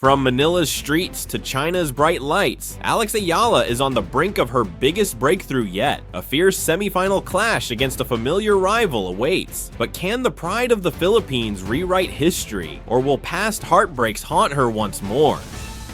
From Manila's streets to China's bright lights, Alex Eala is on the brink of her biggest breakthrough yet. A fierce semifinal clash against a familiar rival awaits. But can the pride of the Philippines rewrite history, or will past heartbreaks haunt her once more?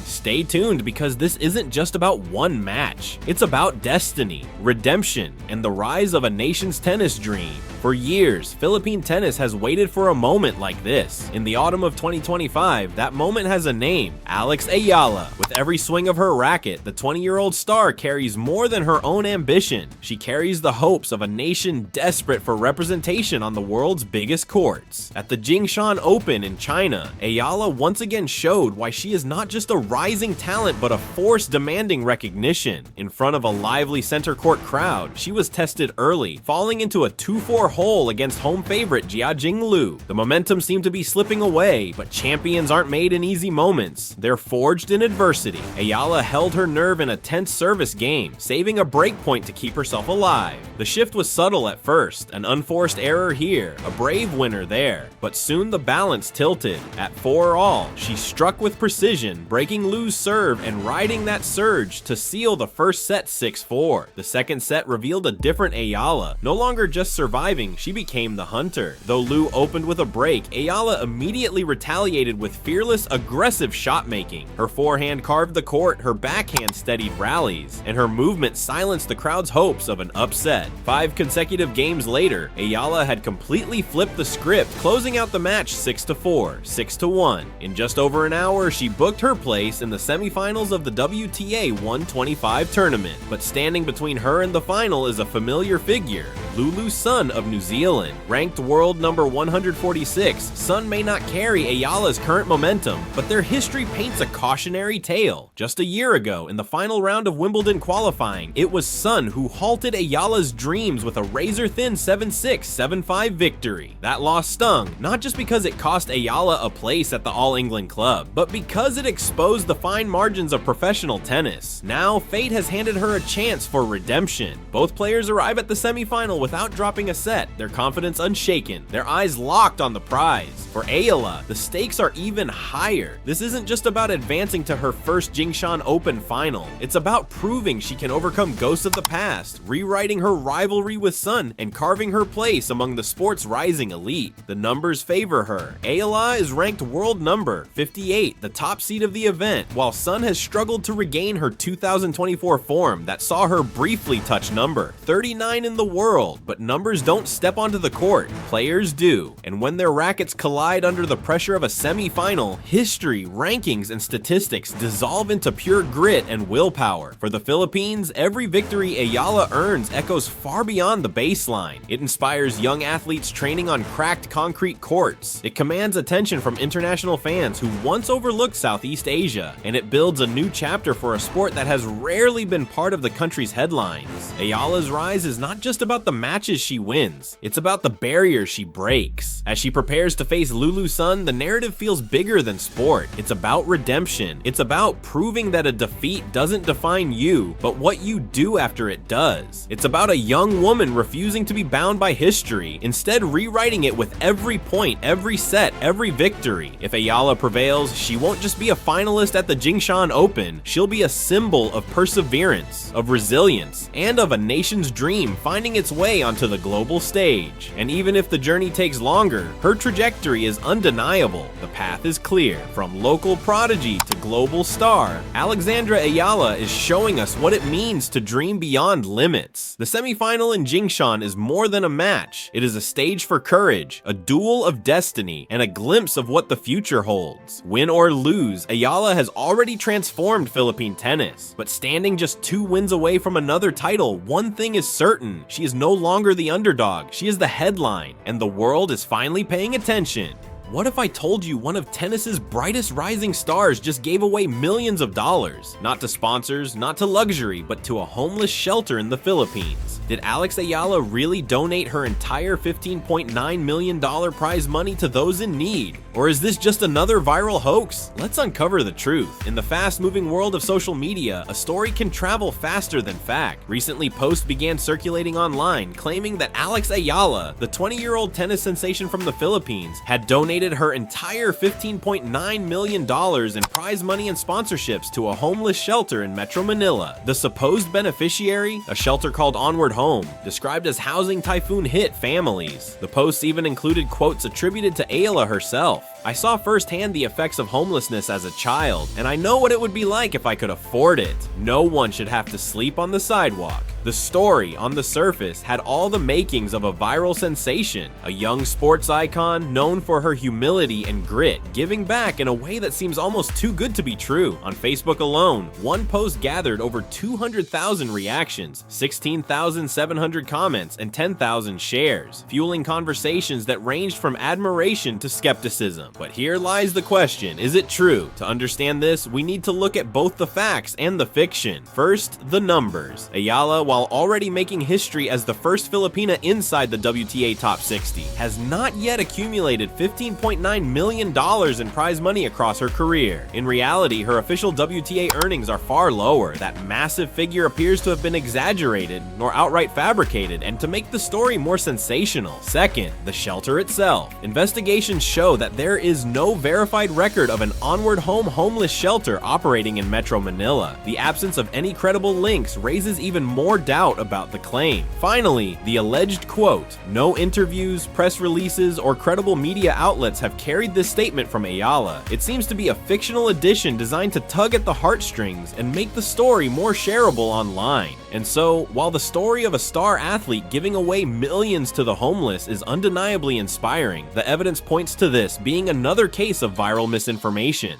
Stay tuned, because this isn't just about one match. It's about destiny, redemption, and the rise of a nation's tennis dream. For years, Philippine tennis has waited for a moment like this. In the autumn of 2025, that moment has a name: Alex Eala. With every swing of her racket, the 20-year-old star carries more than her own ambition. She carries the hopes of a nation desperate for representation on the world's biggest courts. At the Jingshan Open in China, Eala once again showed why she is not just a rising talent but a force demanding recognition. In front of a lively center court crowd, she was tested early, falling into a 2-4 hole against home favorite Jingshan. The momentum seemed to be slipping away, but champions aren't made in easy moments. They're forged in adversity. Eala held her nerve in a tense service game, saving a break point to keep herself alive. The shift was subtle at first, an unforced error here, a brave winner there, but soon the balance tilted. At 4-all, she struck with precision, breaking Lu's serve and riding that surge to seal the first set 6-4. The second set revealed a different Eala. No longer just surviving, she became the hunter. Though Lu opened with a break, Eala immediately retaliated with fearless, aggressive shot making. Her forehand carved the court, her backhand steadied rallies, and her movement silenced the crowd's hopes of an upset. 5 consecutive games later, Eala had completely flipped the script, closing out the match 6-4, 6-1. In just over an hour, she booked her place in the semifinals of the WTA 125 tournament. But standing between her and the final is a familiar figure: Lulu Sun of New Zealand. Ranked world number 146, Sun may not carry Eala's current momentum, but their history paints a cautionary tale. Just a year ago, in the final round of Wimbledon qualifying, it was Sun who halted Eala's dreams with a razor-thin 7-6, 7-5 victory. That loss stung, not just because it cost Eala a place at the All-England club, but because it exposed the fine margins of professional tennis. Now, fate has handed her a chance for redemption. Both players arrive at the semifinal without dropping a set, their confidence unshaken, their eyes locked on the prize. For Eala, the stakes are even higher. This isn't just about advancing to her first Jingshan Open final. It's about proving she can overcome ghosts of the past, rewriting her rivalry with Sun, and carving her place among the sport's rising elite. The numbers favor her. Eala is ranked world number 58, the top seed of the event, while Sun has struggled to regain her 2024 form that saw her briefly touch number 39 in the world. But numbers don't step onto the court, players do. And when their rackets collide under the pressure of a semi-final, history, rankings, and statistics dissolve into pure grit and willpower. For the Philippines, every victory Eala earns echoes far beyond the baseline. It inspires young athletes training on cracked concrete courts. It commands attention from international fans who once overlooked Southeast Asia. And it builds a new chapter for a sport that has rarely been part of the country's headlines. Eala's rise is not just about the matches she wins, it's about the barriers she breaks. As she prepares to face Lulu Sun, the narrative feels bigger than sport. It's about redemption. It's about proving that a defeat doesn't define you, but what you do after it does. It's about a young woman refusing to be bound by history, instead rewriting it with every point, every set, every victory. If Eala prevails, she won't just be a finalist at the Jingshan Open, she'll be a symbol of perseverance, of resilience, and of a nation's dream finding its way onto the global stage. And even if the journey takes longer, her trajectory is undeniable. The path is clear. From local prodigy to global star, Alexandra Eala is showing us what it means to dream beyond limits. The semifinal in Jingshan is more than a match. It is a stage for courage, a duel of destiny, and a glimpse of what the future holds. Win or lose, Eala has already transformed Philippine tennis. But standing just 2 wins away from another title, one thing is certain: she is no longer the underdog, she is the headline, and the world is finally paying attention. What if I told you one of tennis's brightest rising stars just gave away millions of dollars? Not to sponsors, not to luxury, but to a homeless shelter in the Philippines. Did Alex Eala really donate her entire $15.9 million prize money to those in need? Or is this just another viral hoax? Let's uncover the truth. In the fast-moving world of social media, a story can travel faster than fact. Recently, posts began circulating online claiming that Alex Eala, the 20-year-old tennis sensation from the Philippines, had donated her entire $15.9 million in prize money and sponsorships to a homeless shelter in Metro Manila. The supposed beneficiary, a shelter called Onward Home, described as housing typhoon-hit families. The posts even included quotes attributed to Eala herself. "I saw firsthand the effects of homelessness as a child, and I know what it would be like if I could afford it. No one should have to sleep on the sidewalk." The story, on the surface, had all the makings of a viral sensation. A young sports icon known for her humility and grit, giving back in a way that seems almost too good to be true. On Facebook alone, one post gathered over 200,000 reactions, 16,700 comments, and 10,000 shares, fueling conversations that ranged from admiration to skepticism. But here lies the question, is it true? To understand this, we need to look at both the facts and the fiction. First, the numbers. Eala, while already making history as the first Filipina inside the WTA Top 60, has not yet accumulated $15.9 million in prize money across her career. In reality, her official WTA earnings are far lower. That massive figure appears to have been exaggerated or outright fabricated, and to make the story more sensational. Second, the shelter itself. Investigations show that there is no verified record of an Onward Home homeless shelter operating in Metro Manila. The absence of any credible links raises even more doubt about the claim. Finally, the alleged quote. No interviews, press releases, or credible media outlets have carried this statement from Eala. It seems to be a fictional addition designed to tug at the heartstrings and make the story more shareable online. And so, while the story of a star athlete giving away millions to the homeless is undeniably inspiring, the evidence points to this being another case of viral misinformation.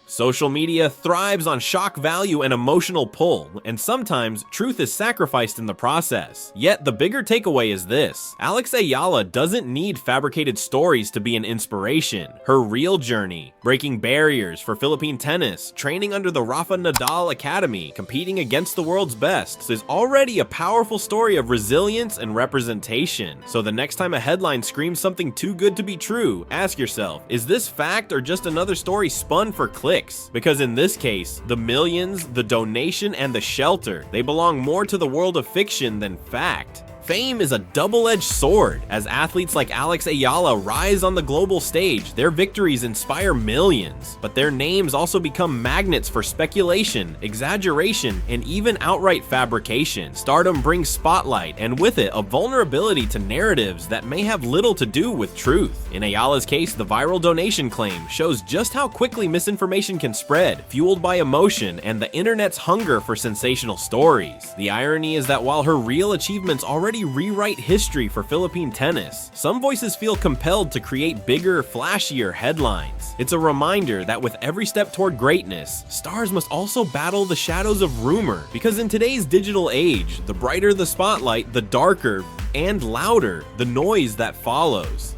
Social media thrives on shock value and emotional pull, and sometimes truth is sacrificed in the process. Yet the bigger takeaway is this: Alex Eala doesn't need fabricated stories to be an inspiration. Her real journey, breaking barriers for Philippine tennis, training under the Rafa Nadal Academy, competing against the world's best, is already a powerful story of resilience and representation. So the next time a headline screams something too good to be true, ask yourself, is this fact or just another story spun for clicks? Because in this case, the millions, the donation, and the shelter, they belong more to the world of fiction than fact. Fame is a double-edged sword. As athletes like Alex Eala rise on the global stage, their victories inspire millions, but their names also become magnets for speculation, exaggeration, and even outright fabrication. Stardom brings spotlight, and with it, a vulnerability to narratives that may have little to do with truth. In Ayala's case, the viral donation claim shows just how quickly misinformation can spread, fueled by emotion and the internet's hunger for sensational stories. The irony is that while her real achievements already rewrite history for Philippine tennis, some voices feel compelled to create bigger, flashier headlines. It's a reminder that with every step toward greatness, stars must also battle the shadows of rumor, because in today's digital age, the brighter the spotlight, the darker and louder the noise that follows.